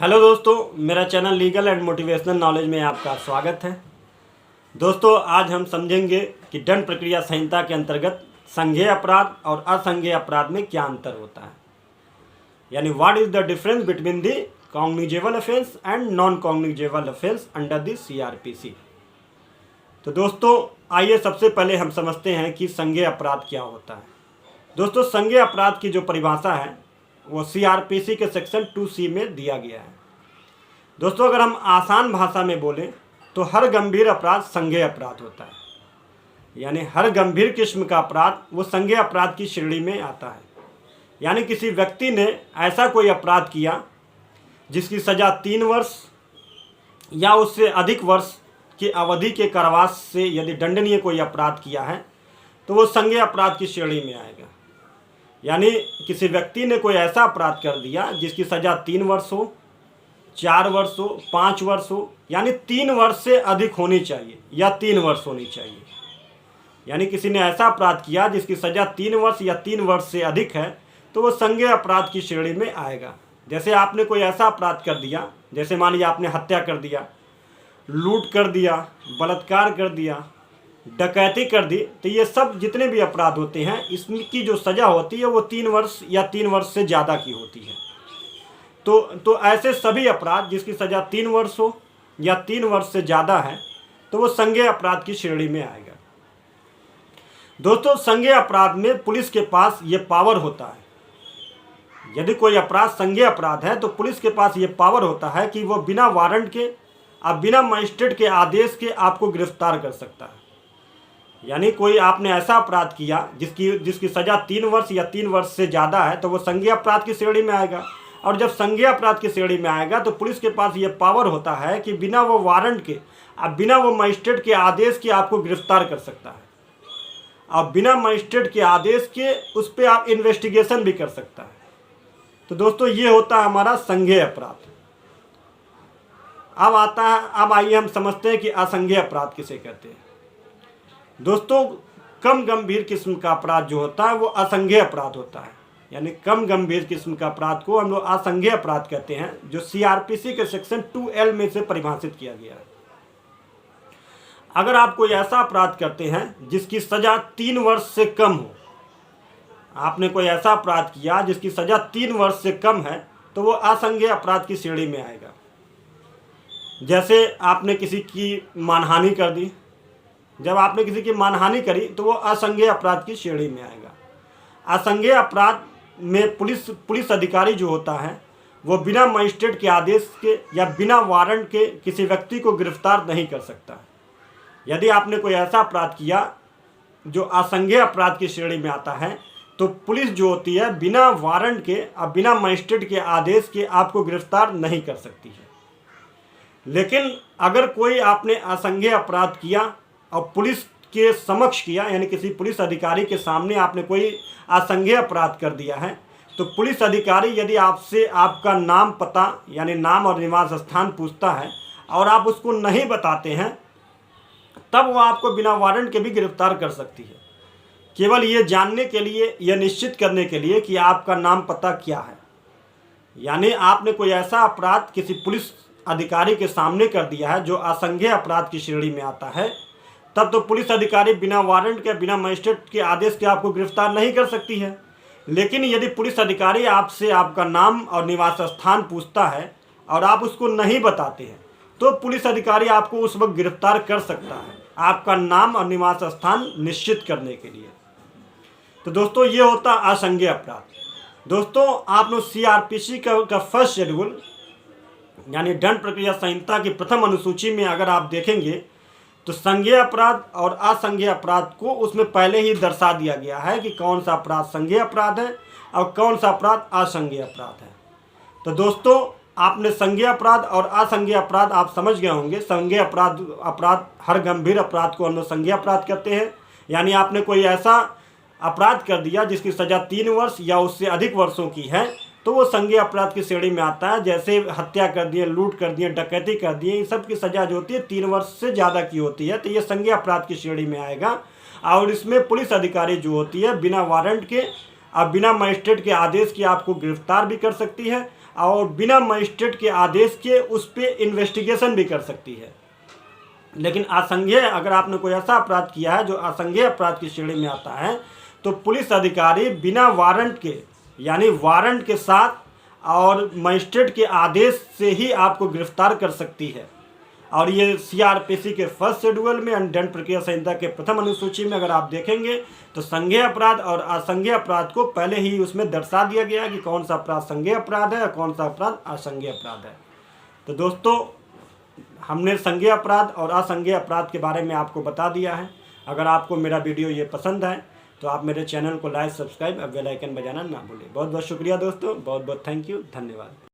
Hello दोस्तों, मेरा channel legal and motivational knowledge में आपका स्वागत है। दोस्तों, आज हम समझेंगे कि दंड प्रक्रिया संहिता के अंतर्गत संज्ञेय अपराध और असंज्ञेय अपराध में क्या अंतर होता है, यानी what is the difference between the cognizable offence and non cognizable offence under the CRPC। तो दोस्तों, आइए सबसे पहले हम समझते हैं कि संज्ञेय अपराध क्या होता है। दोस्तों, संज्ञेय अपराध की जो परिभाषा है वो CRPC के सेक्शन 2C में दिया गया है। दोस्तों, अगर हम आसान भाषा में बोलें तो हर गंभीर अपराध संज्ञेय अपराध होता है, यानी हर गंभीर किस्म का अपराध वो संज्ञेय अपराध की श्रेणी में आता है। यानी किसी व्यक्ति ने ऐसा कोई अपराध किया जिसकी सज़ा 3 वर्ष या उससे अधिक वर्ष की अवधि के कारावास से यदि दंडनीय कोई अपराध किया है तो वो संज्ञेय अपराध की श्रेणी में आएगा। यानी किसी व्यक्ति ने कोई ऐसा अपराध कर दिया जिसकी सज़ा 3 वर्ष हो, 4 वर्ष हो, 5 वर्ष हो, यानी 3 वर्ष से अधिक होनी चाहिए या 3 वर्ष होनी चाहिए। यानी किसी ने ऐसा अपराध किया जिसकी सज़ा 3 वर्ष या 3 वर्ष से अधिक है तो वो संज्ञेय अपराध की श्रेणी में आएगा। जैसे आपने कोई ऐसा अपराध कर दिया, जैसे मान लीजिए आपने हत्या कर दिया, लूट कर दिया, बलात्कार कर दिया, डकैती कर दी, तो ये सब जितने भी अपराध होते हैं इसकी जो सज़ा होती है वो 3 वर्ष या 3 वर्ष से ज़्यादा की होती है। तो ऐसे सभी अपराध जिसकी सज़ा 3 वर्ष हो या 3 वर्ष से ज़्यादा है तो वो संज्ञेय अपराध की श्रेणी में आएगा। दोस्तों, संज्ञेय अपराध में पुलिस के पास ये पावर होता है। यदि कोई अपराध संज्ञेय अपराध है तो पुलिस के पास ये पावर होता है कि वो बिना वारंट के और बिना मजिस्ट्रेट के आदेश के आपको गिरफ्तार कर सकता है। यानी कोई आपने ऐसा अपराध किया जिसकी सज़ा 3 वर्ष या 3 वर्ष से ज़्यादा है तो वो संज्ञेय अपराध की श्रेणी में आएगा। और जब संज्ञेय अपराध की श्रेणी में आएगा तो पुलिस के पास ये पावर होता है कि बिना वो वारंट के और बिना वो मजिस्ट्रेट के आदेश के आपको गिरफ्तार कर सकता है, और बिना मजिस्ट्रेट के आदेश के उस पर आप इन्वेस्टिगेशन भी कर सकता है। तो दोस्तों, ये होता है हमारा संज्ञेय अपराध। अब आइए हम समझते हैं कि असंज्ञेय अपराध किसे कहते हैं। दोस्तों, कम गंभीर किस्म का अपराध जो होता है वो असंज्ञेय अपराध होता है। यानी कम गंभीर किस्म का अपराध को हम लोग असंज्ञेय अपराध कहते हैं, जो CRPC के सेक्शन 2L में से परिभाषित किया गया है। अगर आप कोई ऐसा अपराध करते हैं जिसकी सज़ा 3 वर्ष से कम हो, आपने कोई ऐसा अपराध किया जिसकी सज़ा 3 वर्ष से कम है तो वो असंज्ञेय अपराध की श्रेणी में आएगा। जैसे आपने किसी की मानहानि कर दी, जब आपने किसी की मानहानि करी तो वो असंज्ञेय अपराध की श्रेणी में आएगा। असंज्ञेय अपराध में पुलिस अधिकारी जो होता है वो बिना मजिस्ट्रेट के आदेश के या बिना वारंट के किसी व्यक्ति को गिरफ्तार नहीं कर सकता। यदि आपने कोई ऐसा अपराध किया जो असंज्ञेय अपराध की श्रेणी में आता है तो पुलिस जो होती है बिना वारंट के और बिना मजिस्ट्रेट के आदेश के आपको गिरफ्तार नहीं कर सकती है। लेकिन अगर कोई आपने असंज्ञेय अपराध किया और पुलिस के समक्ष किया, यानी किसी पुलिस अधिकारी के सामने आपने कोई असंज्ञेय अपराध कर दिया है, तो पुलिस अधिकारी यदि आपसे आपका नाम पता यानी नाम और निवास स्थान पूछता है और आप उसको नहीं बताते हैं तब वो आपको बिना वारंट के भी गिरफ्तार कर सकती है, केवल ये जानने के लिए, यह निश्चित करने के लिए कि आपका नाम पता क्या है। यानी आपने कोई ऐसा अपराध किसी पुलिस अधिकारी के सामने कर दिया है जो असंज्ञेय अपराध की श्रेणी में आता है, तब तो पुलिस अधिकारी बिना वारंट के, बिना मजिस्ट्रेट के आदेश के आपको गिरफ्तार नहीं कर सकती है। लेकिन यदि पुलिस अधिकारी आपसे आपका नाम और निवास स्थान पूछता है और आप उसको नहीं बताते हैं तो पुलिस अधिकारी आपको उस वक्त गिरफ्तार कर सकता है, आपका नाम और निवास स्थान निश्चित करने के लिए। तो दोस्तों, ये होता असंज्ञेय अपराध। दोस्तों, आप लोग CRPC का फर्स्ट शेड्यूल यानी दंड प्रक्रिया संहिता की प्रथम अनुसूची में अगर आप देखेंगे तो संज्ञेय अपराध और असंज्ञेय अपराध को उसमें पहले ही दर्शा दिया गया है कि कौन सा अपराध संज्ञेय अपराध है और कौन सा अपराध असंज्ञेय अपराध है। तो दोस्तों, आपने संज्ञेय अपराध और असंज्ञेय अपराध आप समझ गए होंगे। संज्ञेय अपराध हर गंभीर अपराध को हम लोग संज्ञेय अपराध कहते हैं। यानी आपने कोई ऐसा अपराध कर दिया जिसकी सज़ा 3 वर्ष या उससे अधिक वर्षों की है तो वो संज्ञेय अपराध की श्रेणी में आता है। जैसे हत्या कर दिए, लूट कर दिए, डकैती कर दिए, इन सब की सज़ा जो होती है 3 वर्ष से ज़्यादा की होती है, तो ये संज्ञेय अपराध की श्रेणी में आएगा। और इसमें पुलिस अधिकारी जो होती है बिना वारंट के अब बिना मजिस्ट्रेट के आदेश के आपको गिरफ्तार भी कर सकती है और बिना मजिस्ट्रेट के आदेश के उस पर इन्वेस्टिगेशन भी कर सकती है। लेकिन असंज्ञेय अगर आपने कोई ऐसा अपराध किया है जो असंज्ञेय अपराध की श्रेणी में आता है तो पुलिस अधिकारी बिना वारंट के, यानी वारंट के साथ और मजिस्ट्रेट के आदेश से ही आपको गिरफ्तार कर सकती है। और ये सीआरपीसी के फर्स्ट शेड्यूल में दंड प्रक्रिया संहिता के प्रथम अनुसूची में अगर आप देखेंगे तो संज्ञेय अपराध और असंज्ञेय अपराध को पहले ही उसमें दर्शा दिया गया है कि कौन सा अपराध संज्ञेय अपराध है और कौन सा अपराध असंज्ञेय अपराध है। तो दोस्तों, हमने संज्ञेय अपराध और असंज्ञेय अपराध के बारे में आपको बता दिया है। अगर आपको मेरा वीडियो ये पसंद आए तो आप मेरे चैनल को लाइक, सब्सक्राइब और बेल आइकन बजाना ना भूलें। बहुत बहुत शुक्रिया दोस्तों, बहुत बहुत थैंक यू, धन्यवाद।